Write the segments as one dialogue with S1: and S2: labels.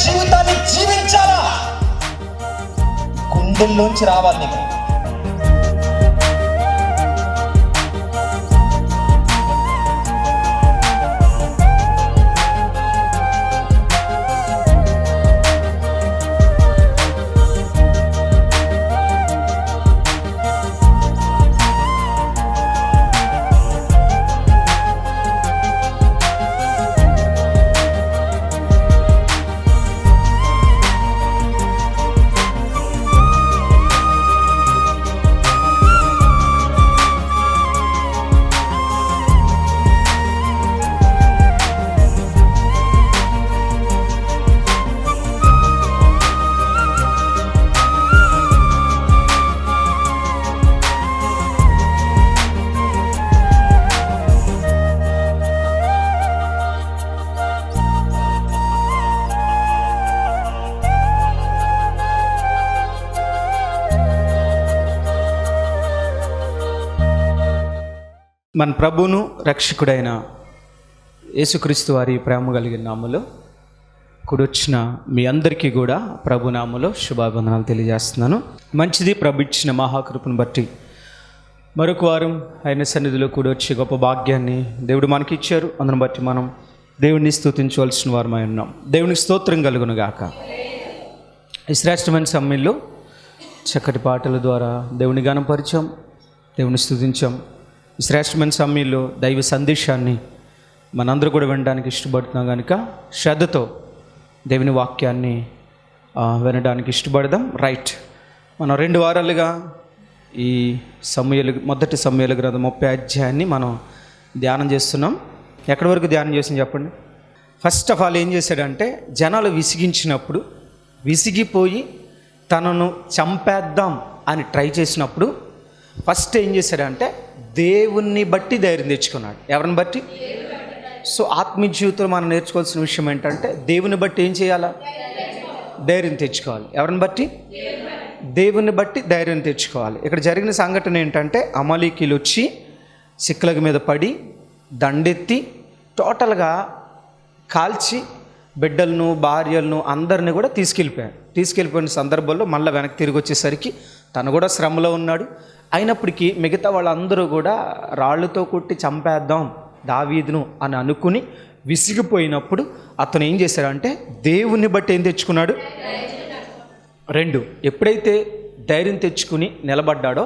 S1: జీవితాన్ని జీవించాలా, గుండెల్లోంచి రావాలి నీకు.
S2: మన ప్రభువును రక్షకుడైన యేసుక్రీస్తు వారి ప్రేమ కలిగిన నామములో కూడొచ్చిన మీ అందరికీ కూడా ప్రభు నామములో శుభాభివందనాలు తెలియజేస్తున్నాను. మంచిది, ప్రభు ఇచ్చిన మహాకృపను బట్టి మరొక వారం ఆయన సన్నిధిలో కూడొచ్చి గొప్ప భాగ్యాన్ని దేవుడు మనకి ఇచ్చారు. అందును బట్టి మనం దేవుడిని స్తుతించవలసిన వారమై ఉన్నాం. దేవునికి స్తోత్రం కలుగును గాక. ఈ శ్రేష్టమైన సమ్మెల్లో చక్కటి పాటల ద్వారా దేవుని గణపరిచాం, దేవుని స్తుతించాం. ఈ శ్రేష్టమైన సమయంలో దైవ సందేశాన్ని మనందరూ కూడా వినడానికి ఇష్టపడుతున్నాం కనుక శ్రద్ధతో దేవుని వాక్యాన్ని వినడానికి ఇష్టపడదాం. రైట్, మనం 2 వారాలుగా ఈ మొదటి సమూయేలు గ్రంథం 30 అధ్యాయాన్ని మనం ధ్యానం చేస్తున్నాం. ఎక్కడి వరకు ధ్యానం చేసాం చెప్పండి. ఫస్ట్ ఆఫ్ ఆల్ ఏం చేశాడంటే, జనాలు విసిగించినప్పుడు, విసిగిపోయి తనను చంపేద్దాం అని ట్రై చేసినప్పుడు ఫస్ట్ ఏం చేశాడంటే దేవుణ్ణి బట్టి ధైర్యం తెచ్చుకున్నాడు. ఎవరిని బట్టి? సో ఆత్మీయ జీవితంలో మనం నేర్చుకోవాల్సిన విషయం ఏంటంటే దేవుని బట్టి ఏం చేయాలా? ధైర్యం తెచ్చుకోవాలి. ఎవరిని బట్టి? దేవుని బట్టి ధైర్యం తెచ్చుకోవాలి. ఇక్కడ జరిగిన సంఘటన ఏంటంటే, అమాలేకీయులు వచ్చి సిక్లగ్ మీద పడి దండెత్తి టోటల్గా కాల్చి బిడ్డలను భార్యలను అందరినీ కూడా తీసుకెళ్ళిపోయిన సందర్భంలో మళ్ళీ వెనక్కి తిరిగి వచ్చేసరికి తను కూడా శ్రమలో ఉన్నాడు. అయినప్పటికీ మిగతా వాళ్ళందరూ కూడా రాళ్ళతో కొట్టి చంపేద్దాం దావీదును అని అనుకుని విసిగిపోయినప్పుడు అతను ఏం చేశాడంటే దేవుని బట్టి ఏం తెచ్చుకున్నాడు? 2, ఎప్పుడైతే ధైర్యం తెచ్చుకుని నిలబడ్డాడో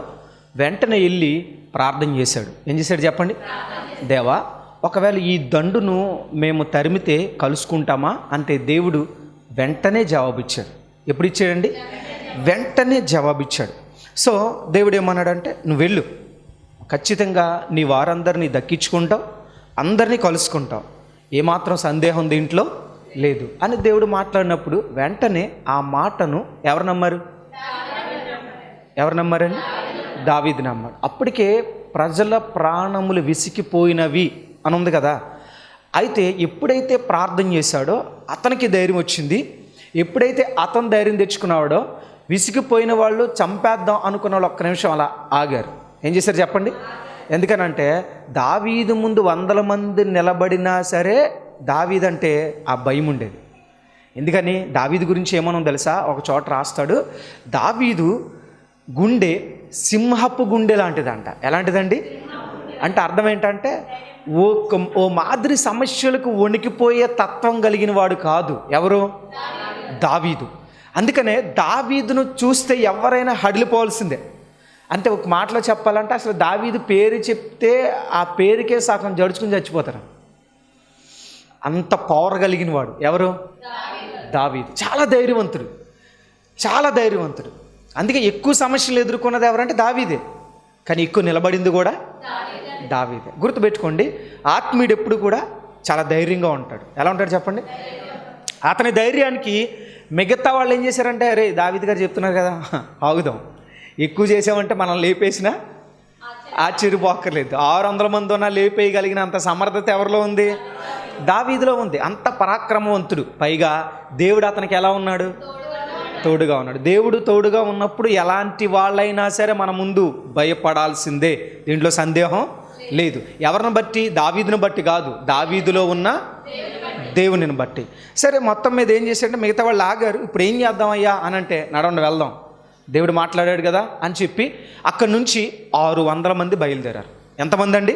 S2: వెంటనే వెళ్ళి ప్రార్థన చేశాడు. ఏం చేశాడు చెప్పండి? దేవా, ఒకవేళ ఈ దండును మేము తరిమితే కలుసుకుంటామా అంటే దేవుడు వెంటనే జవాబిచ్చాడు. ఎప్పుడు ఇచ్చాడండి? వెంటనే జవాబిచ్చాడు. సో దేవుడు ఏమన్నాడంటే, నువ్వు వెళ్ళు, ఖచ్చితంగా నీ వారందరినీ దక్కించుకుంటావు, అందరినీ కలుసుకుంటావు, ఏమాత్రం సందేహం దీంట్లో లేదు అని దేవుడు మాట్లాడినప్పుడు వెంటనే ఆ మాటను ఎవరు నమ్మారండి? దావీదు నమ్మాడు. అప్పటికే ప్రజల ప్రాణములు విసిగిపోయినవి అని ఉంది కదా. అయితే ఎప్పుడైతే ప్రార్థన చేశాడో అతనికి ధైర్యం వచ్చింది. ఎప్పుడైతే అతను ధైర్యం తెచ్చుకున్నాడో విసిగిపోయిన వాళ్ళు చంపేద్దాం అనుకున్న వాళ్ళు ఒక్క నిమిషం అలా ఆగారు. ఏం చేశారు చెప్పండి? ఎందుకనంటే దావీదు ముందు 100 మంది నిలబడినా సరే దావీదు అంటే ఆ భయం ఉండేది. ఎందుకని? దావీదు గురించి ఏమన్నా తెలుసా? ఒక చోట రాస్తాడు, దావీదు గుండె సింహపు గుండె లాంటిదంట. ఎలాంటిదండి అంటే అర్థం ఏంటంటే ఓ మాదిరి సమస్యలకు వణికిపోయే తత్వం కలిగిన వాడు కాదు. ఎవరు? దావీదు. అందుకనే దావీదును చూస్తే ఎవరైనా హడిలిపోవాల్సిందే. అంటే ఒక మాటలో చెప్పాలంటే అసలు దావీదు పేరు చెప్తే ఆ పేరుకే సగం జడుచుకుని చచ్చిపోతారు. అంత పవర్ కలిగిన వాడు ఎవరు? దావీదు. చాలా ధైర్యవంతుడు. అందుకే ఎక్కువ సమస్యలు ఎదుర్కొన్నది ఎవరంటే దావీదే. కానీ ఎక్కువ నిలబడింది కూడా దావీదే. గుర్తుపెట్టుకోండి, ఆత్మీయుడు ఎప్పుడు కూడా చాలా ధైర్యంగా ఉంటాడు. ఎలా ఉంటాడు చెప్పండి? అతని ధైర్యానికి మిగతా వాళ్ళు ఏం చేశారంటే, అరే దావీదు గారు చెప్తున్నారు కదా, ఆగుదాం, ఎక్కువ చేసామంటే మనం లేపేసినా ఆశ్చర్యపోక్కర్లేదు. 600 మంది ఉన్నా లేపేయగలిగిన అంత సమర్థత ఎవరిలో ఉంది? దావీదులో ఉంది. అంత పరాక్రమవంతుడు. పైగా దేవుడు అతనికి ఎలా ఉన్నాడు? తోడుగా ఉన్నాడు. దేవుడు తోడుగా ఉన్నప్పుడు ఎలాంటి వాళ్ళైనా సరే మన ముందు భయపడాల్సిందే, దీంట్లో సందేహం లేదు. ఎవరిని బట్టి? దావీదును బట్టి కాదు, దావీదులో ఉన్న దేవునిని బట్టి. సరే, మొత్తం మీద ఏం చేశాడంటే మిగతా వాళ్ళు ఆగారు. ఇప్పుడు ఏం చేద్దామయ్యా అని అంటే, నడవండి వెళ్దాం, దేవుడు మాట్లాడాడు కదా అని చెప్పి అక్కడి నుంచి 600 మంది బయలుదేరారు. ఎంతమంది అండి?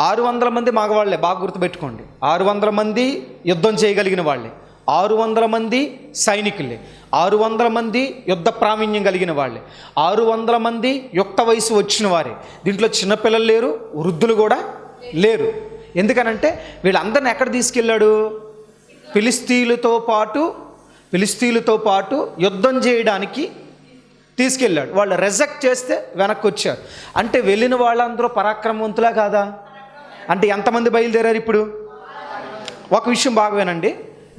S2: 600 మంది మగవాళ్ళే, బాగా గుర్తుపెట్టుకోండి. 600 మంది యుద్ధం చేయగలిగిన వాళ్ళే, 600 మంది సైనికులే, 600 మంది యుద్ధ ప్రావీణ్యం కలిగిన వాళ్ళే, 600 మంది యుక్త వయసు వచ్చిన వారే. దీంట్లో చిన్నపిల్లలు లేరు, వృద్ధులు కూడా లేరు. ఎందుకనంటే వీళ్ళందరిని ఎక్కడ తీసుకెళ్ళాడు? ఫిలిస్తీన్లతో పాటు యుద్ధం చేయడానికి తీసుకెళ్ళాడు. వాళ్ళు రిజెక్ట్ చేస్తే వెనక్కి వచ్చారు. అంటే వెళ్ళిన వాళ్ళందరూ పరాక్రమవంతులా కాదా? అంటే ఎంతమంది బయలుదేరారు? ఇప్పుడు ఒక విషయం బాగా వినండి.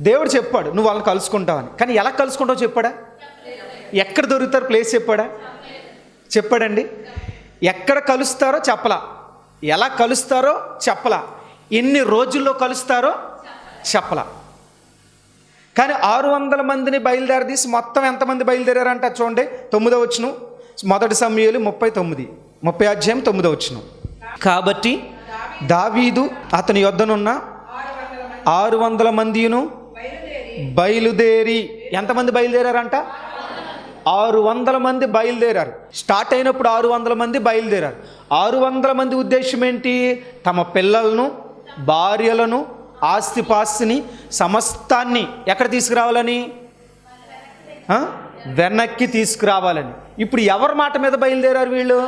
S2: దేవుడు చెప్పాడు నువ్వు వాళ్ళని కలుసుకుంటావని, కానీ ఎలా కలుసుకుంటావు చెప్పాడా? ఎక్కడ దొరుకుతారు ప్లేస్ చెప్పాడండి. ఎక్కడ కలుస్తారో చెప్పలా, ఎలా కలుస్తారో చెప్పలా, ఎన్ని రోజుల్లో కలుస్తారో చెప్పలా. కానీ 600 మందిని బయలుదేరదీసి మొత్తం ఎంతమంది బయలుదేరారంట చూడండి. 9వ వచనం, 1 సమూయేలు 30 అధ్యాయం 9వ వచనం. కాబట్టి దావీదు అతని యొద్దనున్న 600 మందిను బయలుదేరి, ఎంతమంది బయలుదేరారంట? 600 మంది బయలుదేరారు. స్టార్ట్ అయినప్పుడు 600 మంది బయలుదేరారు. 600 మంది ఉద్దేశం ఏంటి? తమ పిల్లలను, భార్యలను, ఆస్తిపాస్తిని, సమస్తాన్ని ఎక్కడ తీసుకురావాలని? వెనక్కి తీసుకురావాలని. ఇప్పుడు ఎవరి మాట మీద బయలుదేరారు వీళ్ళు?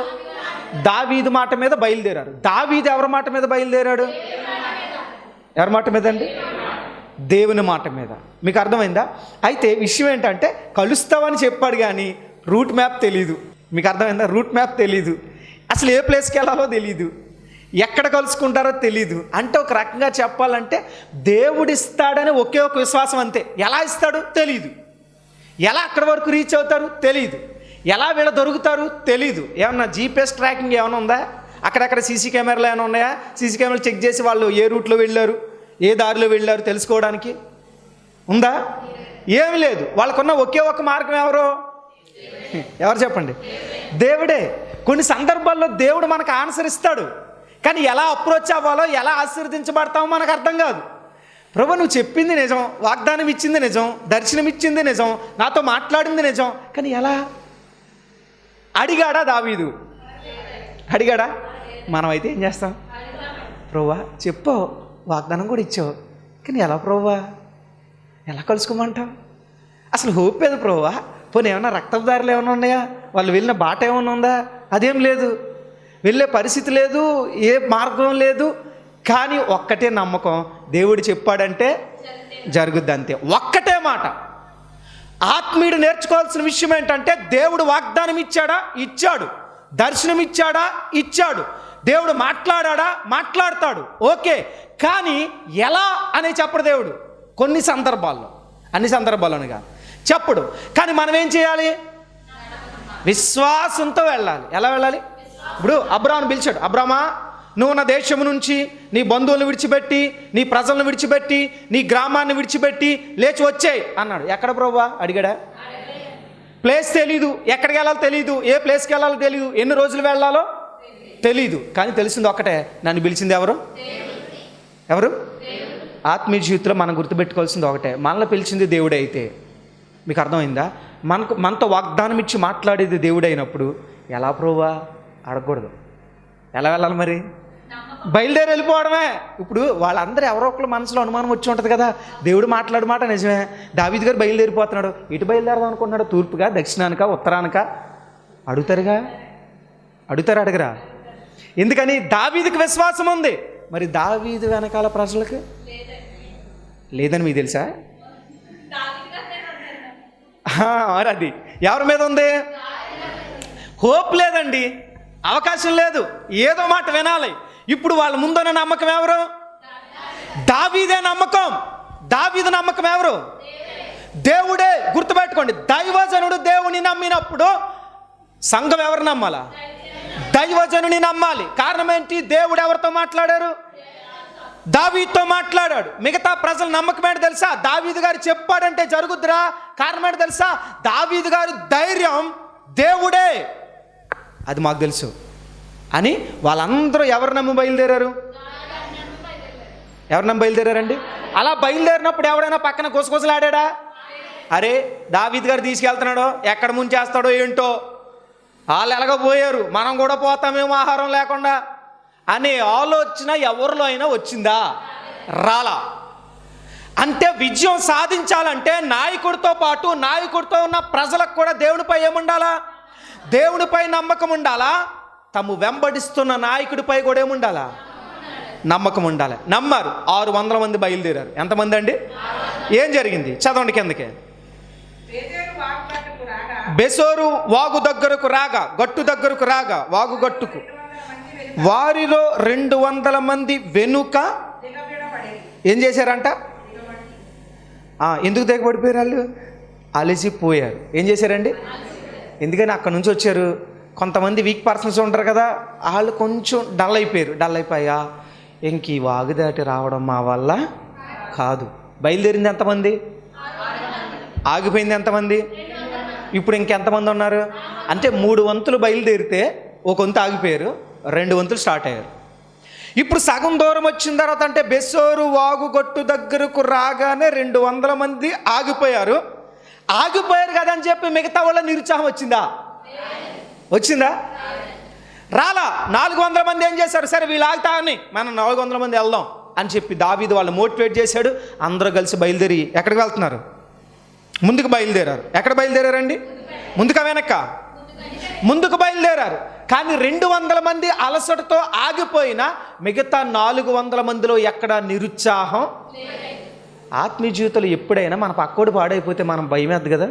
S2: దావీదు మాట మీద బయలుదేరారు. దావీదు ఎవరి మాట మీద బయలుదేరాడు? ఎవరి మాట మీద అండి? దేవుని మాట మీద. మీకు అర్థమైందా? అయితే విషయం ఏంటంటే కలుస్తామని చెప్పాడు కానీ రూట్ మ్యాప్ తెలీదు. మీకు అర్థమైందా? రూట్ మ్యాప్ తెలీదు, అసలు ఏ ప్లేస్కి వెళ్ళాలో తెలీదు, ఎక్కడ కలుసుకుంటారో తెలీదు. అంటే ఒక రకంగా చెప్పాలంటే దేవుడు ఇస్తాడని ఒకే ఒక విశ్వాసం అంతే. ఎలా ఇస్తాడు తెలీదు, ఎలా అక్కడి వరకు రీచ్ అవుతారు తెలీదు, ఎలా వీళ్ళ దొరుకుతారు తెలీదు. ఏమన్నా జీపీఎస్ ట్రాకింగ్ ఏమైనా ఉందా? అక్కడక్కడ సీసీ కెమెరాలు ఏమైనా ఉన్నాయా? సీసీ కెమెరాలు చెక్ చేసి వాళ్ళు ఏ రూట్లో వెళ్ళారు, ఏ దారిలో వెళ్ళారు తెలుసుకోవడానికి ఉందా? ఏమి లేదు. వాళ్ళకున్న ఒకే ఒక మార్గం ఎవరు చెప్పండి? దేవుడే. కొన్ని సందర్భాల్లో దేవుడు మనకు ఆన్సర్ ఇస్తాడు, కానీ ఎలా అప్రోచ్ అవ్వాలో, ఎలా ఆశీర్వదించబడతామో మనకు అర్థం కాదు. ప్రభు నువ్వు చెప్పింది నిజం, వాగ్దానం ఇచ్చింది నిజం, దర్శనం ఇచ్చింది నిజం, నాతో మాట్లాడింది నిజం, కానీ ఎలా? అడిగాడా దావీదు? అడిగాడా? మనమైతే ఏం చేస్తాం? ప్రభువా చెప్పు, వాగ్దానం కూడా ఇచ్చావు, కానీ ఎలా ప్రభువా? ఎలా కలుసుకోమంటావు? అసలు హోప్ ఏది ప్రభువా? పోనీ ఏమన్నా రక్తదారులు ఏమైనా ఉన్నాయా? వాళ్ళు వెళ్ళిన బాట ఏమైనా ఉందా? అదేం లేదు, వెళ్ళే పరిస్థితి లేదు, ఏ మార్గం లేదు. కానీ ఒక్కటే నమ్మకం, దేవుడు చెప్పాడంటే జరుగుద్ది, అంతే. ఒక్కటే మాట. ఆత్మీయుడు నేర్చుకోవాల్సిన విషయం ఏంటంటే దేవుడు వాగ్దానం ఇచ్చాడా? ఇచ్చాడు. దర్శనం ఇచ్చాడా? ఇచ్చాడు. దేవుడు మాట్లాడా? మాట్లాడతాడు. ఓకే, కానీ ఎలా అని చెప్పడు దేవుడు. కొన్ని సందర్భాల్లో, అన్ని సందర్భాల్లోనే కాదు, చెప్పడు. కానీ మనం ఏం చేయాలి? విశ్వాసంతో వెళ్ళాలి. ఎలా వెళ్ళాలి? ఇప్పుడు అబ్రాహామును పిలిచాడు. అబ్రామా, నువ్వు నా దేశం నుంచి నీ బంధువులను విడిచిపెట్టి, నీ ప్రజలను విడిచిపెట్టి, నీ గ్రామాన్ని విడిచిపెట్టి లేచి వచ్చేయి అన్నాడు. ఎక్కడ ప్రభువా అడిగాడా? ప్లేస్ తెలీదు, ఎక్కడికి వెళ్ళాలో తెలీదు, ఏ ప్లేస్కి వెళ్ళాలో తెలీదు, ఎన్ని రోజులు వెళ్ళాలో తెలీదు. కానీ తెలిసింది ఒక్కటే, నన్ను పిలిచింది ఎవరు? ఆత్మీయ జీవితంలో మనం గుర్తుపెట్టుకోవాల్సింది ఒకటే, మనల్ని పిలిచింది దేవుడే అయితే. మీకు అర్థమైందా? మనతో వాగ్దానం ఇచ్చి మాట్లాడేది దేవుడైనప్పుడు ఎలా ప్రభువా అడగకూడదు. ఎలా వెళ్ళాలి మరి? బయలుదేరి వెళ్ళిపోవడమే. ఇప్పుడు వాళ్ళందరూ ఎవరో ఒకరు మనసులో అనుమానం వచ్చి ఉంటుంది కదా, దేవుడు మాట్లాడు మాట నిజమే, దావీదు గారు బయలుదేరిపోతున్నాడు, ఇటు బయలుదేరదాం అనుకున్నాడు, తూర్పుగా, దక్షిణానికా, ఉత్తరానికా? అడుగుతారా? ఎందుకని? దావీదుకి విశ్వాసం ఉంది. మరి దావీదు వెనకాల ప్రజలకు లేదని మీకు తెలుసా? మరి అది ఎవరి మీద ఉంది? హోప్ లేదండి, అవకాశం లేదు, ఏదో మాట వినాలి. ఇప్పుడు వాళ్ళ ముందున్న నమ్మకం ఎవరు? దావీదే నమ్మకం. దావీదు నమ్మకం ఎవరు? దేవుడే. గుర్తుపెట్టుకోండి, దైవజనుడు దేవుని నమ్మినప్పుడు సంఘం ఎవరు నమ్మాలా? దైవజనుని నమ్మాలి. కారణం ఏంటి? దేవుడు ఎవరితో మాట్లాడారు? దావీదుతో మాట్లాడాడు. మిగతా ప్రజల నమ్మకం ఏంటి తెలుసా? దావీదు గారు చెప్పాడంటే జరుగుద్దిరా. కారణం ఏంటి తెలుసా? దావీదు గారి ధైర్యం దేవుడే, అది మాకు తెలుసు అని వాళ్ళందరూ ఎవరు నమ్మి బయలుదేరారు? ఎవరు నమ్మి బయలుదేరారండి? అలా బయలుదేరినప్పుడు ఎవడైనా పక్కన గుసగుసలాడా? అరే దావీదు గారు తీసుకెళ్తున్నాడో, ఎక్కడ ముంచేస్తాడో ఏంటో, వాళ్ళు ఎలాగపోయారు, మనం కూడా పోతామేమో ఆహారం లేకుండా అనే ఆలోచన ఎవరిలో అయినా వచ్చిందా? రాలా. అంటే విజయం సాధించాలంటే నాయకుడితో పాటు నాయకుడితో ఉన్న ప్రజలకు కూడా దేవునిపై ఏముండాలా? దేవునిపై నమ్మకం ఉండాలా. తము వెంబడిస్తున్న నాయకుడిపై కూడా ఏముండాలా? నమ్మకం ఉండాలి. నమ్మారు. 600 మంది బయలుదేరారు. ఎంతమంది అండి? ఏం జరిగింది? చదవండి కిందకే. బెసోరు వాగు దగ్గరకు రాగా, గట్టు దగ్గరకు రాగా, వాగు గట్టుకు వారిలో 200 మంది వెనుక ఏం చేశారంట? ఎందుకు దిగబడిపోయారు? వాళ్ళు అలసిపోయారు. ఏం చేశారండి? ఎందుకని అక్కడ నుంచి వచ్చారు. కొంతమంది వీక్ పర్సన్స్ ఉంటారు కదా, వాళ్ళు కొంచెం డల్ అయిపోయారు. డల్ అయిపోయా ఇంక ఈ వాగు దాటి రావడం మా వల్ల కాదు. బయలుదేరింది ఎంతమంది? ఆగిపోయింది ఎంతమంది? ఇప్పుడు ఇంకెంతమంది ఉన్నారు? అంటే 3 వంతులు బయలుదేరితే ఒక వంతు ఆగిపోయారు, 2 వంతులు స్టార్ట్ అయ్యారు. ఇప్పుడు సగం దూరం వచ్చిన తర్వాత అంటే బెసోరు వాగు గట్టు దగ్గరకు రాగానే 200 మంది ఆగిపోయారు. ఆగిపోయారు కదా అని చెప్పి మిగతా వాళ్ళ నిరుత్సాహం వచ్చిందా? వచ్చిందా? రాలా. 400 మంది ఏం చేశారు? సరే వీళ్ళు ఆగుతామని మనం 400 మంది వెళ్దాం అని చెప్పి దావీదు వాళ్ళు మోటివేట్ చేశాడు. అందరూ కలిసి బయలుదేరి ఎక్కడికి వెళ్తున్నారు? ముందుకు బయలుదేరారు. ఎక్కడ బయలుదేరారండి? ముందుక వెనక్క? ముందుకు బయలుదేరారు. కానీ 200 మంది అలసటతో ఆగిపోయినా మిగతా 400 మందిలో ఎక్కడ నిరుత్సాహం? ఆత్మీయ జీవితంలో ఎప్పుడైనా మన పక్కోడు పాడైపోతే మనం భయమేద్దు కదా,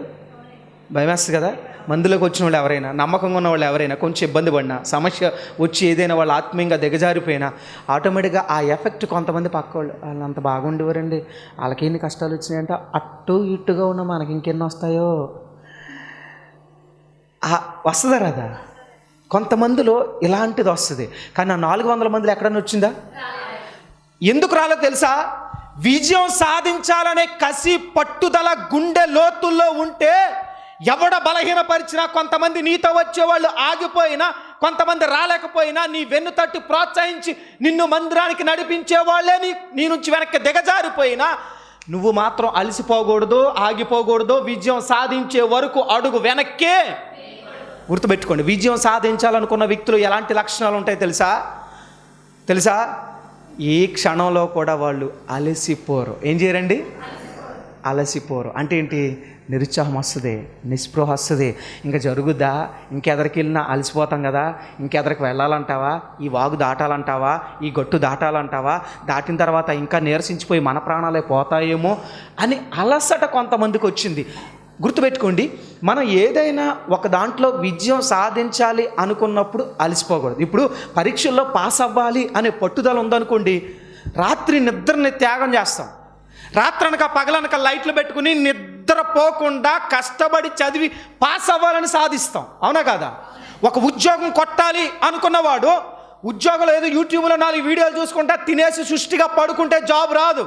S2: భయమేస్తుంది కదా. మందులోకి వచ్చిన వాళ్ళు ఎవరైనా, నమ్మకంగా ఉన్న వాళ్ళు ఎవరైనా కొంచెం ఇబ్బంది పడినా, సమస్య వచ్చి ఏదైనా వాళ్ళు ఆత్మీయంగా దిగజారిపోయినా ఆటోమేటిక్గా ఆ ఎఫెక్ట్ కొంతమంది పక్కోళ్ళు వాళ్ళు అంత బాగుండేవారండి, వాళ్ళకి ఎన్ని కష్టాలు వచ్చినాయంటే అటు ఇటుగా ఉన్న మనకి ఇంకెన్ని వస్తాయో వస్తుందా రాదా? కొంతమందిలో ఇలాంటిది వస్తుంది. కానీ ఆ 400 మందిలో ఎక్కడన్నా వచ్చిందా? ఎందుకు రాలో తెలుసా? విజయం సాధించాలనే కసి, పట్టుదల గుండె లోతుల్లో ఉంటే ఎవడ బలహీనపరిచినా, కొంతమంది నీతో వచ్చేవాళ్ళు ఆగిపోయినా, కొంతమంది రాలేకపోయినా, నీ వెన్ను తట్టి ప్రోత్సహించి నిన్ను మందిరానికి నడిపించే వాళ్ళే నీ నుంచి వెనక్కి దిగజారిపోయినా నువ్వు మాత్రం అలసిపోకూడదు, ఆగిపోకూడదు. విజయం సాధించే వరకు అడుగు వెనక్కే. గుర్తుపెట్టుకోండి, విజయం సాధించాలనుకున్న వ్యక్తులు ఎలాంటి లక్షణాలు ఉంటాయి తెలుసా? ఏ క్షణంలో కూడా వాళ్ళు అలసిపోరు. ఏం చేయరండి? అలసిపోరు. అంటే ఏంటి? నిరుత్సాహం వస్తుంది, నిస్పృహ వస్తుంది. ఇంకా జరుగుద్దా? ఇంకెదరికి వెళ్ళినా అలసిపోతాం కదా, ఇంకెదరికి వెళ్ళాలంటావా? ఈ వాగు దాటాలంటావా? ఈ గట్టు దాటాలంటావా? దాటిన తర్వాత ఇంకా నీరసించిపోయి మన ప్రాణాలే పోతాయేమో అని అలసట కొంతమందికి వచ్చింది. గుర్తుపెట్టుకోండి, మనం ఏదైనా ఒక దాంట్లో విజయం సాధించాలి అనుకున్నప్పుడు అలసిపోకూడదు. ఇప్పుడు పరీక్షల్లో పాస్ అవ్వాలి అనే పట్టుదల ఉందనుకోండి, రాత్రి నిద్రని త్యాగం చేస్తాం. రాత్రనక పగలనక లైట్లు పెట్టుకుని నిద్రపోకుండా కష్టపడి చదివి పాస్ అవ్వాలని సాధిస్తాం. అవునా కాదా? ఒక ఉద్యోగం కొట్టాలి అనుకున్నవాడు ఉద్యోగంలో ఏదో యూట్యూబ్లో 4 వీడియోలు చూసుకుంటా తినేసి సుష్టిగా పడుకుంటే జాబ్ రాదు.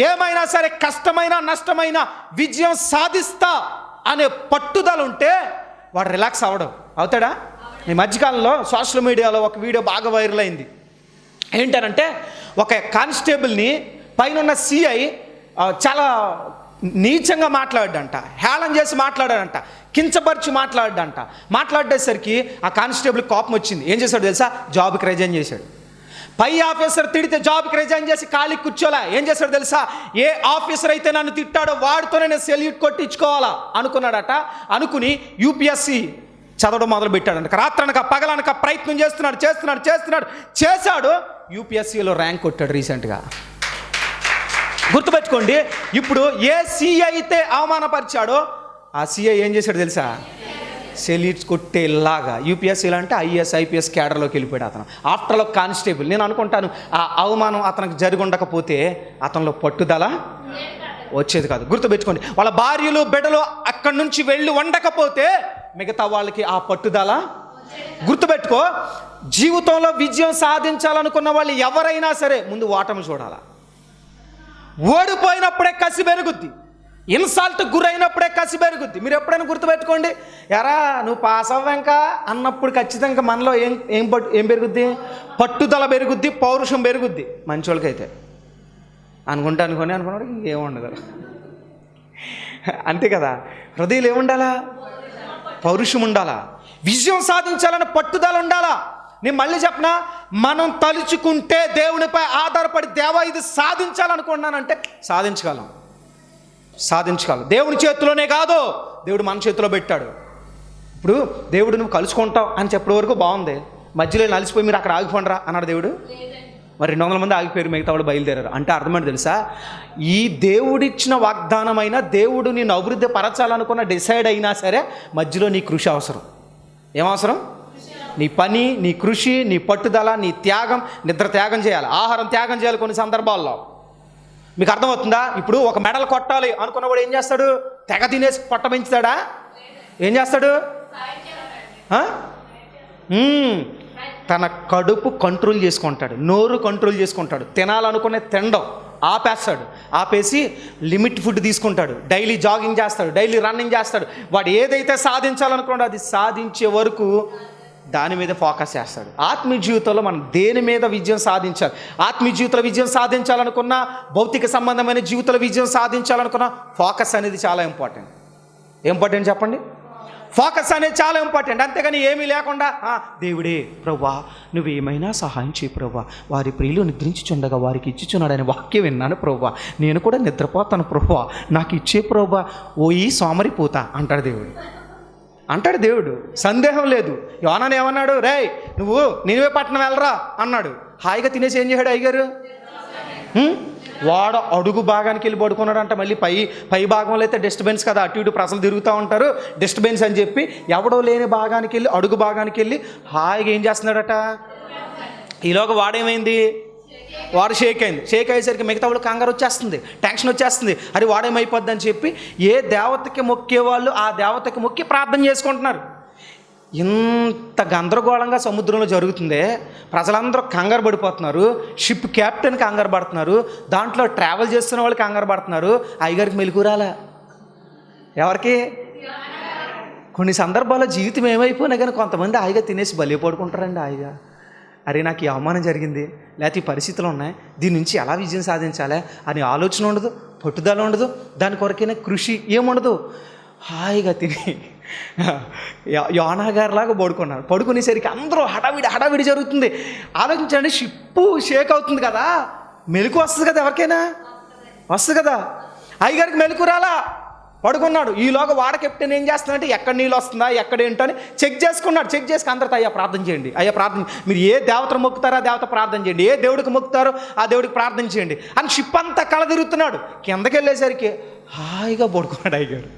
S2: ఏమైనా సరే కష్టమైన నష్టమైన విజయం సాధిస్తా అనే పట్టుదల ఉంటే వాడు రిలాక్స్ అవ్వడం. అవుతాడా? ఈ మధ్యకాలంలో సోషల్ మీడియాలో ఒక వీడియో బాగా వైరల్ అయింది. ఏంటనంటే ఒక కానిస్టేబుల్ని పైన సిఐ చాలా నీచంగా మాట్లాడాడంట, హేళన చేసి మాట్లాడాడంట, కించపరిచి మాట్లాడాడంట. మాట్లాడేసరికి ఆ కానిస్టేబుల్ కోపం వచ్చింది. ఏం చేశాడు తెలుసా? జాబ్కి రిజైన్ చేశాడు. పై ఆఫీసర్ తిడితే జాబ్కి రిజైన్ చేసి ఖాళీ కూర్చోలే. ఏం చేశాడు తెలుసా? ఏ ఆఫీసర్ అయితే నన్ను తిట్టాడో వాడితోనే నేను సెల్యూట్ కొట్టించుకోవాలా అనుకున్నాడట. అనుకుని యూపీఎస్సీ చదవడం మొదలు పెట్టాడంట. రాత్రనక పగలనక ప్రయత్నం చేశాడు. యూపీఎస్సీలో ర్యాంక్ కొట్టాడు రీసెంట్గా. గుర్తుపెట్టుకోండి, ఇప్పుడు ఏ సిఐ అయితే అవమానపరిచాడో ఆ సిఐ ఏం చేశాడు తెలుసా? సెల్యూట్స్ కొట్టేలాగా యూపీఎస్సీలో అంటే ఐఏఎస్ ఐపీఎస్ క్యాడర్లోకి వెళ్ళిపోయాడు అతను. After all constable. నేను అనుకుంటాను ఆ అవమానం అతనికి జరిగి ఉండకపోతే అతనిలో పట్టుదల వచ్చేది కాదు. గుర్తుపెట్టుకోండి, వాళ్ళ భార్యలు బిడ్డలు అక్కడి నుంచి వెళ్ళి ఉండకపోతే మిగతా వాళ్ళకి ఆ పట్టుదల. గుర్తుపెట్టుకో, జీవితంలో విజయం సాధించాలనుకున్న వాళ్ళు ఎవరైనా సరే ముందు ఓటమి చూడాలా. ఓడిపోయినప్పుడే కసి పెరుగుద్ది, ఇన్సల్ట్ గురైనప్పుడే కసి పెరుగుద్ది. మీరు ఎప్పుడైనా గుర్తుపెట్టుకోండి, ఎరా నువ్వు పాస్ అవ్వాక అన్నప్పుడు ఖచ్చితంగా మనలో ఏం పెరుగుద్ది? పట్టుదల పెరుగుద్ది, పౌరుషం పెరుగుద్ది. మంచోళ్ళకైతే అనుకున్నాడు ఇంకేముండదు. అంతే కదా, హృదయంలో ఏముండాలా? పౌరుషం ఉండాలా, విజయం సాధించాలని పట్టుదల ఉండాలా. నేను మళ్ళీ చెప్పనా, మనం తలుచుకుంటే దేవునిపై ఆధారపడి దేవా ఇది సాధించాలనుకున్నానంటే సాధించగలం. దేవుని చేతిలోనే కాదు, దేవుడు మన చేతిలో పెట్టాడు. ఇప్పుడు దేవుడు నువ్వు కలుసుకుంటావు అని చెప్పే వరకు బాగుంది, మధ్యలో నలిసిపోయి మీరు అక్కడ ఆగిపోండిరా అన్నాడు దేవుడు. మరి 200 మంది ఆగిపోయారు, మిగతా వాళ్ళు బయలుదేరారు. అంటే అర్థమైంది తెలుసా, ఈ దేవుడిచ్చిన వాగ్దానమైన దేవుడు నేను అభివృద్ధి పరచాలనుకున్న డిసైడ్ అయినా సరే మధ్యలో నీ కృషి అవసరం. ఏమవసరం? నీ పని, నీ కృషి, నీ పట్టుదల, నీ త్యాగం. నిద్ర త్యాగం చేయాలి, ఆహారం త్యాగం చేయాలి కొన్ని సందర్భాల్లో. మీకు అర్థమవుతుందా? ఇప్పుడు ఒక మెడల్ కొట్టాలి అనుకున్నవాడు ఏం చేస్తాడు? తెగ తినేసి పొట్ట పెంచుతాడా? ఏం చేస్తాడు? తన కడుపు కంట్రోల్ చేసుకుంటాడు, నోరు కంట్రోల్ చేసుకుంటాడు, తినాలనుకునే తినడం ఆపేస్తాడు. ఆపేసి లిమిట్ ఫుడ్ తీసుకుంటాడు, డైలీ జాగింగ్ చేస్తాడు, డైలీ రన్నింగ్ చేస్తాడు. వాడు ఏదైతే సాధించాలనుకున్నాడో అది సాధించే వరకు దాని మీద ఫోకస్ చేస్తాడు. ఆత్మీయ జీవితంలో మనం దేని మీద విజయం సాధించాలి? ఆత్మీయ జీవితంలో విజయం సాధించాలనుకున్నా, భౌతిక సంబంధమైన జీవితంలో విజయం సాధించాలనుకున్నా ఫోకస్ అనేది చాలా ఇంపార్టెంట్ చెప్పండి. ఫోకస్ అనేది చాలా ఇంపార్టెంట్. అంతేగాని ఏమీ లేకుండా దేవుడే ప్రభువా నువ్వేమైనా సహాయం చేయి ప్రభువా, వారి ప్రియులు నిద్రించుచుండగా వారికి ఇచ్చిచున్నాడని వాక్యం విన్నాను ప్రభువా, నేను కూడా నిద్రపోతాను ప్రభువా, నాకు ఇచ్చే ప్రభువా, ఓయి సోమరిపోతా అంటాడు దేవుడు. సందేహం లేదు. యోనాను ఏమన్నాడు? రేయ్ నువ్వు నినివే పట్టణం వెళ్ళరా అన్నాడు. హాయిగా తినేసి ఏం చేశాడు అయ్యగారు? వాడు అడుగు భాగానికి వెళ్ళి పడుకున్నాడు అంట. మళ్ళీ పై భాగంలో అయితే డిస్టర్బెన్స్ కదా, అటు ఇటు ప్రజలు తిరుగుతూ ఉంటారు, డిస్టర్బెన్స్ అని చెప్పి ఎవడో లేని భాగానికి వెళ్ళి, అడుగు భాగానికి వెళ్ళి హాయిగా ఏం చేస్తున్నాడట. ఈలోగా వాడేమైంది? వాడు షేక్ అయ్యేసరికి మిగతా వాళ్ళు కంగారు వచ్చేస్తుంది, టెన్షన్ వచ్చేస్తుంది. అది వాడేమైపోద్ది అని చెప్పి ఏ దేవతకి మొక్కేవాళ్ళు ఆ దేవతకి మొక్కి ప్రార్థన చేసుకుంటున్నారు. ఇంత గందరగోళంగా సముద్రంలో జరుగుతుందే, ప్రజలందరూ కంగారు పడిపోతున్నారు, షిప్ క్యాప్టెన్ కంగారు పడుతున్నారు, దాంట్లో ట్రావెల్ చేస్తున్న వాళ్ళు కంగారు పడుతున్నారు. అయ్యగారికి మెలకురాలా? ఎవరికి? కొన్ని సందర్భాల్లో జీవితం ఏమైపోయినా కానీ కొంతమంది హాయిగా తినేసి బలి పడుకుంటారండి. హాయిగా అరే నాకు ఈ అవమానం జరిగింది, లేకపోతే ఈ పరిస్థితులు ఉన్నాయి, దీని నుంచి ఎలా విజయం సాధించాలి అని ఆలోచన ఉండదు, పట్టుదల ఉండదు, దాని కొరకైనా కృషి ఏముండదు. హాయిగా తిని యోనా గారిలాగా పడుకున్నారు. పడుకునేసరికి అందరూ హడావిడి జరుగుతుంది. ఆలోచించండి, షిప్పు షేక్ అవుతుంది కదా, మెలకు వస్తుంది కదా, ఎవరికైనా వస్తుంది కదా. అయ్యగారికి మెలకు రాలా, పడుకున్నాడు. ఈలోగా వాడ కెప్టెన్ ఏం చేస్తున్నాడంటే ఎక్కడ నీళ్ళు వస్తుందా ఎక్కడ ఏంటని చెక్ చేసుకున్నాడు. చెక్ చేసుకు అందరితో అయ్యా ప్రార్థన చేయండి, మీరు ఏ దేవతను మొక్కుతారో ఆ దేవత ప్రార్థన చేయండి, ఏ దేవుడికి మొక్కుతారో ఆ దేవుడికి ప్రార్థన చేయండి అని షిప్ అంతా కళ తిరుగుతున్నాడు. కిందకి వెళ్ళేసరికి హాయిగా పడుకున్నాడు అయ్యగారు.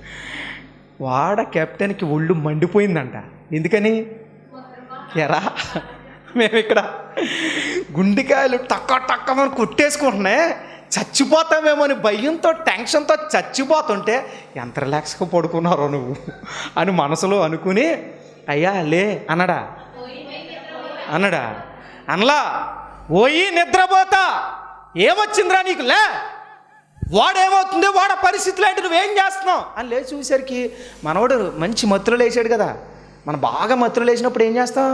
S2: వాడ కెప్టెన్కి ఒళ్ళు మండిపోయిందంట. ఎందుకని? ఎరా మేము ఇక్కడ గుండెకాయలు టక్క కొట్టేసుకుంటున్నాయి, చచ్చిపోతామేమో అని భయంతో టెన్షన్తో చచ్చిపోతుంటే ఎంత రిలాక్స్గా పడుకున్నారో నువ్వు అని మనసులో అనుకుని అయ్యా లే అనలా ఓయి నిద్రపోతా, ఏమొచ్చిందిరా నీకు, లే వాడేమవుతుంది, వాడ పరిస్థితులు ఏంటి, నువ్వేం చేస్తున్నావు అని లేచి చూసేసరికి మనవాడు మంచి మత్తులు లేచాడు కదా. మనం బాగా మత్తులు లేచినప్పుడు ఏం చేస్తాం?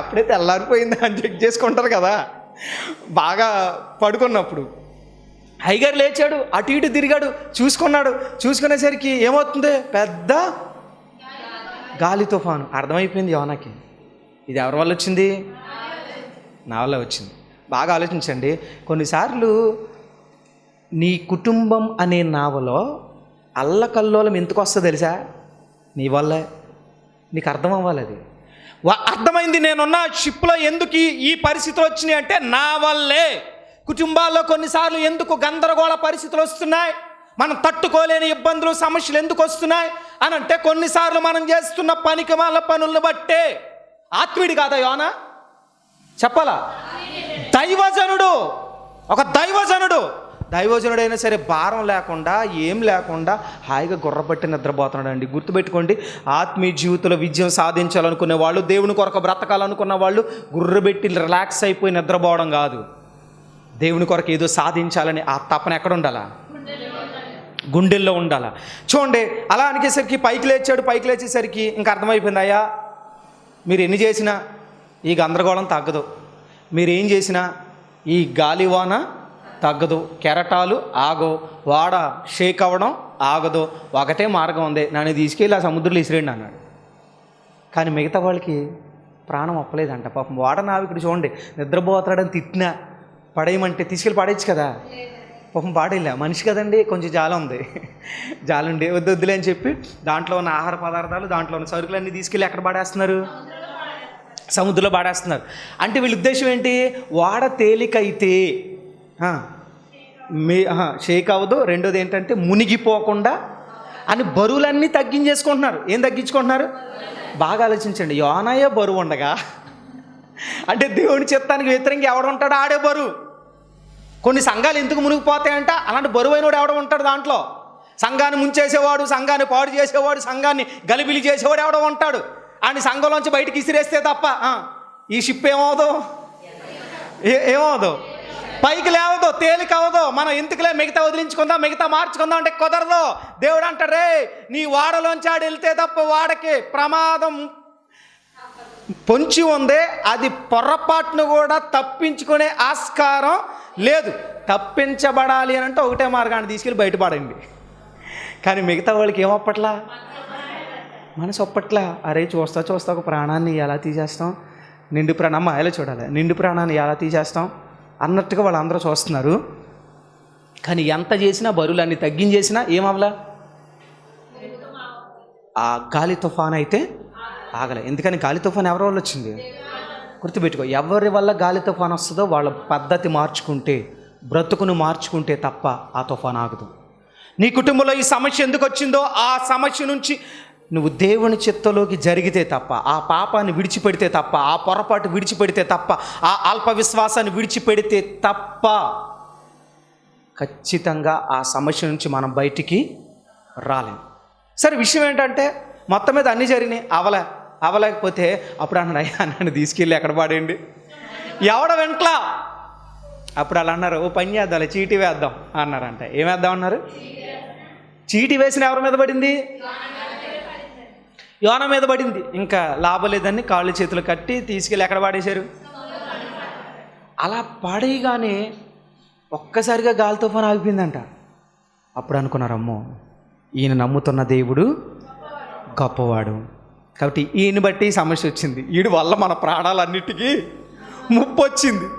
S2: అప్పుడే తెల్లారిపోయిందా అని చెక్ చేసుకుంటారు కదా. బాగా పడుకున్నప్పుడు అయ్యగారు లేచాడు, అటు ఇటు తిరిగాడు, చూసుకునేసరికి ఏమవుతుంది? పెద్ద గాలి తుఫాను. అర్థమైపోయింది యోనాకి, ఇది ఎవరి వల్ల వచ్చింది? నా వల్ల వచ్చింది. బాగా ఆలోచించండి. కొన్నిసార్లు నీ కుటుంబం అనే నావలో అల్లకల్లోలం ఎందుకు వస్తుందో తెలుసా? నీ వల్లే. నీకు అర్థం అవ్వాలి. అది అర్థమైంది. నేనున్న షిప్లో ఎందుకు ఈ పరిస్థితులు వచ్చినాయి అంటే నా వల్లే. కుటుంబాల్లో కొన్నిసార్లు ఎందుకు గందరగోళ పరిస్థితులు వస్తున్నాయి, మనం తట్టుకోలేని ఇబ్బందులు సమస్యలు ఎందుకు వస్తున్నాయి అని అంటే కొన్నిసార్లు మనం చేస్తున్న పనికిమాల పనులను బట్టే. ఆత్మీయుడు కాదా యోనా? చెప్పాలా? దైవజనుడు, ఒక దైవజనుడైనా సరే భారం లేకుండా ఏం లేకుండా హాయిగా గుర్రబట్టి నిద్రపోతున్నాడు అండి. గుర్తుపెట్టుకోండి, ఆత్మీయ జీవితంలో విజయం సాధించాలనుకునే వాళ్ళు, దేవుని కొరకు బ్రతకాలనుకున్న వాళ్ళు గుర్రబెట్టి రిలాక్స్ అయిపోయి నిద్రపోవడం కాదు. దేవుని కొరకు ఏదో సాధించాలని ఆ తపన ఎక్కడ ఉండాలా? గుండెల్లో ఉండాలా. చూడండి, అలా అనికేసరికి పైకి లేచేసరికి ఇంకా అర్థమైపోయింది, అయ్యా మీరు ఎన్ని చేసినా ఈ గందరగోళం తగ్గదు, మీరేం చేసినా ఈ గాలివాన తగ్గదు, కెరటాలు ఆగో, వాడ షేక్ అవ్వడం ఆగదు, ఒకటే మార్గం ఉంది, నన్ను తీసుకెళ్ళి ఆ సముద్రంలో ఇసిరేయండి అన్నాడు. కానీ మిగతా వాళ్ళకి ప్రాణం ఒప్పలేదంట. పాపం వాడ నావికుడు చూడండి, నిద్రపోతాడని తిట్టినా పడేయమంటే తీసుకెళ్ళి పడేయచ్చు కదా, పాపం పాడేలా, మనిషి కదండి, కొంచెం జాలి ఉంది, జాలండి, వద్దులే అని చెప్పి దాంట్లో ఉన్న ఆహార పదార్థాలు, దాంట్లో ఉన్న సరుకులన్నీ తీసుకెళ్ళి ఎక్కడ పడేస్తున్నారు, సముద్రంలో పడేస్తున్నారు. అంటే వీళ్ళ ఉద్దేశం ఏంటి, వాడ తేలికైతే షేక్ అవ్వదు, రెండోది ఏంటంటే మునిగిపోకుండా అని బరువులన్నీ తగ్గించేసుకుంటున్నారు. ఏం తగ్గించుకుంటున్నారు, బాగా ఆలోచించండి. యోనాయే బరువు ఉండగా, అంటే దేవుని చిత్తానికి వ్యతిరేకంగా ఎవడు ఉంటాడో ఆడే బరువు. కొన్ని సంఘాలు ఎందుకు మునిగిపోతాయంట, అలాంటి బరువైనవాడు ఎవడ ఉంటాడు దాంట్లో. సంఘాన్ని ముంచేసేవాడు, సంఘాన్ని పాడు చేసేవాడు, సంఘాన్ని గలిబిలి చేసేవాడు ఎవడో ఉంటాడు. అని సంఘంలోంచి బయటికి ఇసిరేస్తే తప్ప ఈ షిప్ ఏమవుదు, ఏమవుదు, పైకి లేవదు, తేలిక అవ్వదు. మనం ఎందుకులే మిగతా వదిలించుకుందాం, మిగతా మార్చుకుందాం అంటే కుదరదు. దేవుడు అంటాడు, రే నీ వాడలోంచి ఆడు వెళ్తే తప్ప వాడకి ప్రమాదం పొంచి ఉంది, అది పొరపాటును కూడా తప్పించుకునే ఆస్కారం లేదు. తప్పించబడాలి అని అంటే ఒకటే మార్గాన్ని తీసుకెళ్ళి బయటపడండి. కానీ మిగతా వాళ్ళకి ఏమొప్పట్లా, మనసు ఒప్పట్లా. అరే చూస్తా ఒక ప్రాణాన్ని ఎలా తీసేస్తాం, నిండు ప్రాణం, అమ్మ ఎలా చూడాలి, నిండు ప్రాణాన్ని ఎలా తీసేస్తాం అన్నట్టుగా వాళ్ళందరూ చూస్తున్నారు. కానీ ఎంత చేసినా, బరువులన్నీ తగ్గించేసినా ఏమవలా, ఆ గాలి తుఫాన్ అయితే ఆగలే. ఎందుకని గాలి తుఫాన్ ఎవరి వల్ల వచ్చింది, గుర్తుపెట్టుకో. ఎవరి వల్ల గాలి తుఫాన్ వస్తుందో వాళ్ళ పద్ధతి మార్చుకుంటే, బ్రతుకును మార్చుకుంటే తప్ప ఆ తుఫాన్ ఆగదు. నీ కుటుంబంలో ఈ సమస్య ఎందుకు వచ్చిందో ఆ సమస్య నుంచి నువ్వు దేవుని చిత్తలోకి జరిగితే తప్ప, ఆ పాపాన్ని విడిచిపెడితే తప్ప, ఆ పొరపాటు విడిచిపెడితే తప్ప, ఆ అల్ప విశ్వాసాన్ని విడిచిపెడితే తప్ప ఖచ్చితంగా ఆ సమస్య నుంచి మనం బయటికి రాలేం. సరే, విషయం ఏంటంటే మొత్తం మీద అన్నీ జరిగినాయి, అవలేకపోతే అప్పుడు అన్నాడు, అయ్యా నన్ను తీసుకెళ్ళి ఎక్కడ పాడేయండి, ఎవడ వెంట్లా. అప్పుడు అలా అన్నారు, ఓ పని చేద్దాం, చీటీ వేద్దాం అన్నారంట. ఏం వేద్దాం అన్నారు, చీటీ వేసిన ఎవరి మీద పడింది, యోన మీద పడింది. ఇంకా లాభం లేదని కాళ్ళు చేతులు కట్టి తీసుకెళ్ళి ఎక్కడ పాడేశారు. అలా పాడేయగానే ఒక్కసారిగా గాలి తుఫాను ఆగిపోయిందంట. అప్పుడు అనుకున్నారు, అమ్మో ఈయన నమ్ముతున్న దేవుడు గొప్పవాడు, కాబట్టి ఈయన బట్టి సమస్య వచ్చింది, వీడి వల్ల మన ప్రాణాలన్నిటికీ ముప్పు వచ్చింది.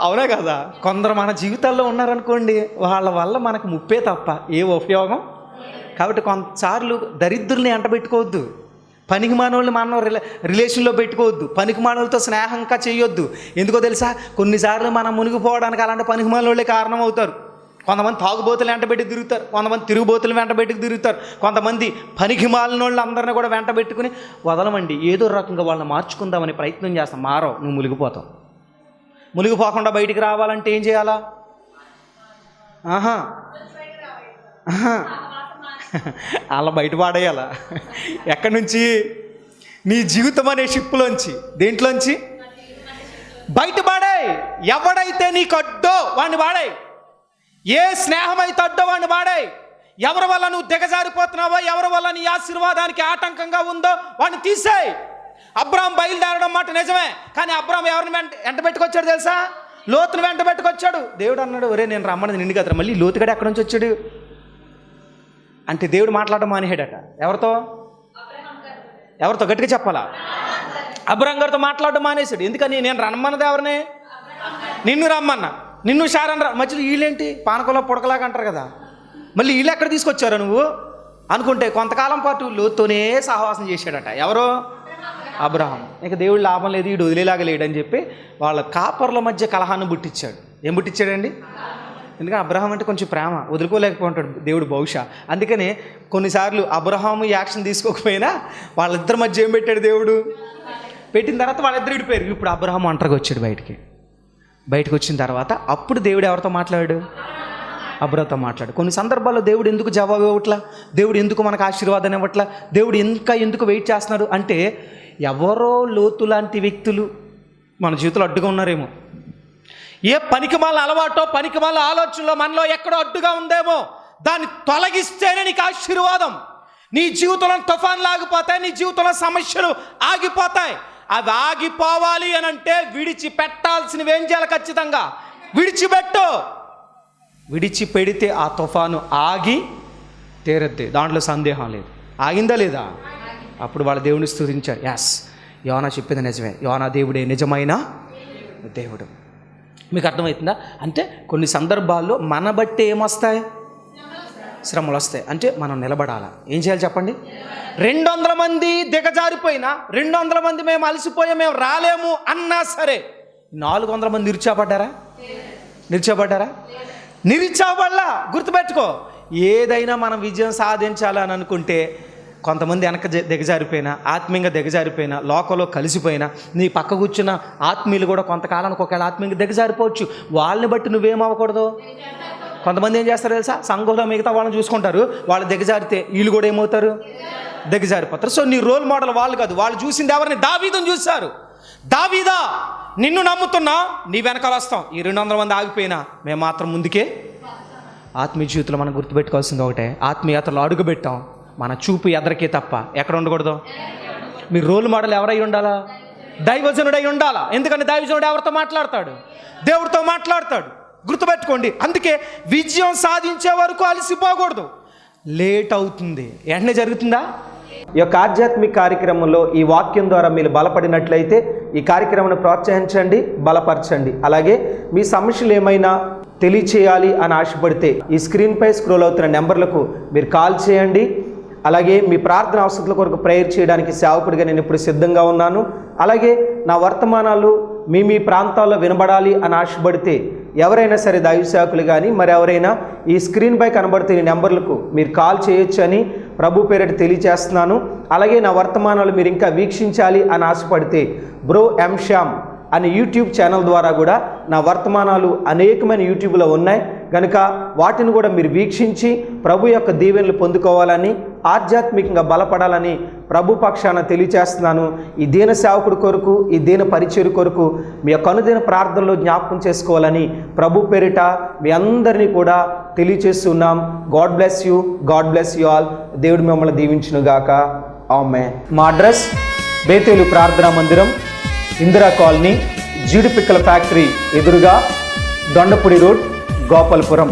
S2: అవునా కదా, కొందరు మన జీవితాల్లో ఉన్నారనుకోండి, వాళ్ళ వల్ల మనకు ముప్పే తప్ప ఏ ఉపయోగం. కాబట్టి కొన్నిసార్లు దరిద్రుల్ని ఎంటబెట్టుకోవద్దు, పనికి మానవుల్ని మనం రిలేషన్లో పెట్టుకోవద్దు, పనికి మానవులతో స్నేహంగా చేయొద్దు. ఎందుకో తెలుసా, కొన్నిసార్లు మనం మునిగిపోవడానికి అలాంటి పనికి మానవులే కారణం అవుతారు. కొంతమంది తాగుబోతులు వెంటబెట్టి తిరుగుతారు, కొంతమంది తిరుగుబోతులు వెంటబెట్టుకు తిరుగుతారు, కొంతమంది పనికి మాలిన వాళ్ళు అందరినీ కూడా వెంటబెట్టుకుని వదలమండి, ఏదో రకంగా వాళ్ళని మార్చుకుందామని ప్రయత్నం చేస్తాం. మారవు, నువ్వు మునిగిపోతావు. మునిగిపోకుండా బయటికి రావాలంటే ఏం చేయాలా, అలా బయట పాడేయాల. ఎక్కడి నుంచి, నీ జీవితం అనే షిప్లోంచి, దేంట్లోంచి బయట పాడాయి. ఎవడైతే నీకు అడ్డో వాడిని వాడాయి, ఏ స్నేహం అయితే అడ్డో వాడిని వాడాయి, ఎవరి వల్ల నువ్వు దిగజారిపోతున్నావో, ఎవరి వల్ల నీ ఆశీర్వాదానికి ఆటంకంగా ఉందో వాడిని తీసేయి. అబ్రాహాం బయలుదేరడం మాట నిజమే, కానీ అబ్రాహాం ఎవరిని వెంట పెట్టుకొచ్చాడు తెలుసా, లోతును వెంట పెట్టుకొచ్చాడు. దేవుడు అన్నాడు, ఒరే నేను రమ్మన్నది నిన్ను కదరా, మళ్ళీ లోతుగడ ఎక్కడి నుంచి వచ్చాడు అంటే దేవుడు మాట్లాడడం మానేహాడట. ఎవరితో గట్టిగా చెప్పాలా, అబ్రాహాం గారితో మాట్లాడడం మానేశాడు. ఎందుకని, నేను రమ్మన్నది ఎవరిని, నిన్ను రమ్మన్నా, నిన్ను షారన్ మధ్యలో వీళ్ళేంటి పానకంలో పుడకలాగా అంటారు కదా, మళ్ళీ వీళ్ళు ఎక్కడ తీసుకొచ్చారా నువ్వు అనుకుంటే కొంతకాలం పాటు లోతుతోనే సహవాసం చేశాడట. ఎవరో, అబ్రాహాం. ఇక దేవుడు లాభం లేదు, వీడు వదిలేలాగా లేడని చెప్పి వాళ్ళ కాపర్ల మధ్య కలహాన్ని పుట్టించాడు. ఏం పుట్టించాడండి, ఎందుకంటే అబ్రహాం అంటే కొంచెం ప్రేమ, వదులుకోలేకపోతాడు దేవుడు బహుశా. అందుకని కొన్నిసార్లు అబ్రహాము యాక్షన్ తీసుకోకపోయినా వాళ్ళిద్దరి మధ్య ఏం పెట్టాడు దేవుడు, పెట్టిన తర్వాత వాళ్ళిద్దరు విడిపోయారు. ఇప్పుడు అబ్రహాం ఒంటరిగా వచ్చాడు బయటకు వచ్చిన తర్వాత అప్పుడు దేవుడు ఎవరితో మాట్లాడాడు, అబ్రహాంతో మాట్లాడు. కొన్ని సందర్భాల్లో దేవుడు ఎందుకు జవాబు ఇవ్వట్లా, దేవుడు ఎందుకు మనకు ఆశీర్వాదం ఇవ్వట్లా, దేవుడు ఇంకా ఎందుకు వెయిట్ చేస్తున్నాడు అంటే, ఎవరో లోతు లాంటి వ్యక్తులు మన జీవితంలో అడ్డుగా ఉన్నారేమో. ఏ పనికిమాల అలవాటో పనికిమాల ఆలోచనలో మనలో ఎక్కడో అడ్డుగా ఉందేమో, దాన్ని తొలగిస్తేనే నీకు ఆశీర్వాదం. నీ జీవితంలో తుఫాన్లు ఆగిపోతాయి, నీ జీవితంలో సమస్యలు ఆగిపోతాయి. అవి ఆగిపోవాలి అని అంటే విడిచిపెట్టాల్సినవి ఏం చేయాలి, ఖచ్చితంగా విడిచిపెట్టు. విడిచిపెడితే ఆ తుఫాను ఆగి తీరద్ది, దాంట్లో సందేహం లేదు. ఆగిందా లేదా? అప్పుడు వాళ్ళ దేవుని స్తుతించారు. యాస్, యోనా చెప్పింది నిజమే, యోనా దేవుడే నిజమైన దేవుడు. మీకు అర్థమవుతుందా? అంటే కొన్ని సందర్భాల్లో మన బట్టి ఏమొస్తాయి? శ్రమలు వస్తాయి. అంటే మనం నిలబడాలా. ఏం చేయాలి చెప్పండి? 200 మంది దిగజారిపోయినా, 200 మంది మేము అలసిపోయా, మేము రాలేము అన్నా సరే 400 మంది నిరుచాపడ్డారా? నిరుచాపడలా. గుర్తుపెట్టుకో, ఏదైనా మనం విజయం సాధించాలని అనుకుంటే కొంతమంది వెనక దిగజారిపోయినా, ఆత్మీయంగా దిగజారిపోయినా, లోకంలో కలిసిపోయినా, నీ పక్క కూర్చున్న ఆత్మీయులు కూడా కొంతకాలానికి ఒకవేళ ఆత్మీయంగా దిగజారిపోవచ్చు. వాళ్ళని బట్టి నువ్వేమవ్వకూడదు. కొంతమంది ఏం చేస్తారు తెలుసా? సంఘంలో మిగతా వాళ్ళని చూసుకుంటారు, వాళ్ళు దిగజారితే వీళ్ళు కూడా ఏమవుతారు? దిగజారిపోతారు. సో నీ రోల్ మోడల్ వాళ్ళు కాదు. వాళ్ళు చూసింది ఎవరిని? దావీదుని చూశారు. దావీదా, నిన్ను నమ్ముతున్నా, నీ వెనకాల వస్తాం. ఈ 200 మంది ఆగిపోయినా మేము మాత్రం ముందుకే. ఆత్మీయ జీవితంలో మనం గుర్తుపెట్టుకోవాల్సింది ఒకటే, ఆత్మీయతలో అడుగు పెట్టాం, మన చూపు ఎదరికే తప్ప ఎక్కడ ఉండకూడదు. మీ రోల్ మోడల్ ఎవరై ఉండాలా? దైవజనుడై ఉండాలా. ఎందుకంటే దైవజనుడు ఎవరితో మాట్లాడతాడు? దేవుడితో మాట్లాడతాడు. గుర్తుపెట్టుకోండి. అందుకే విజయం సాధించే వరకు అలసిపోకూడదు. లేట్ అవుతుంది, వెంటనే జరుగుతుందా? ఈ యొక్క ఆధ్యాత్మిక కార్యక్రమంలో ఈ వాక్యం ద్వారా మీరు బలపడినట్లయితే ఈ కార్యక్రమాన్ని ప్రోత్సహించండి, బలపరచండి. అలాగే మీ సమస్యలు ఏమైనా తెలియచేయాలి అని ఆశపడితే ఈ స్క్రీన్పై స్క్రోల్ అవుతున్న నెంబర్లకు మీరు కాల్ చేయండి. అలాగే మీ ప్రార్థన అవసరాల కొరకు ప్రేయర్ చేయడానికి సేవకుడిగా నేను ఇప్పుడు సిద్ధంగా ఉన్నాను. అలాగే నా వర్తమానాలు మీ ప్రాంతాల్లో వినబడాలి అని ఆశపడితే ఎవరైనా సరే దైవ సేవకులు కానీ మరి ఎవరైనా ఈ స్క్రీన్పై కనబడుతున్న నెంబర్లకు మీరు కాల్ చేయొచ్చు అని ప్రభు పేరిట తెలియజేస్తున్నాను. అలాగే నా వర్తమానాలు మీరు ఇంకా వీక్షించాలి అని ఆశపడితే బ్రో ఎం శ్యామ్ అనే యూట్యూబ్ ఛానల్ ద్వారా కూడా నా వర్తమానాలు అనేకమైన యూట్యూబ్లో ఉన్నాయి కనుక వాటిని కూడా మీరు వీక్షించి ప్రభు యొక్క దీవెనలు పొందుకోవాలని, ఆధ్యాత్మికంగా బలపడాలని ప్రభు పక్షాన తెలియచేస్తున్నాను. ఈ దీన సేవకుడి కొరకు, ఈ దీన పరిచయం కొరకు మీ యొక్క అనుదిన ప్రార్థనలో జ్ఞాపకం చేసుకోవాలని ప్రభు పేరిట మీ అందరినీ కూడా తెలియచేస్తున్నాం. God bless you all. దేవుడు మిమ్మల్ని దీవించునుగాక. ఆమేన్. మా అడ్రస్ బేతేలు ప్రార్థనా మందిరం, ఇందిరా కాలనీ, జీడిపిక్కల ఫ్యాక్టరీ ఎదురుగా, దొండపూడి రోడ్, గోపాలపురం.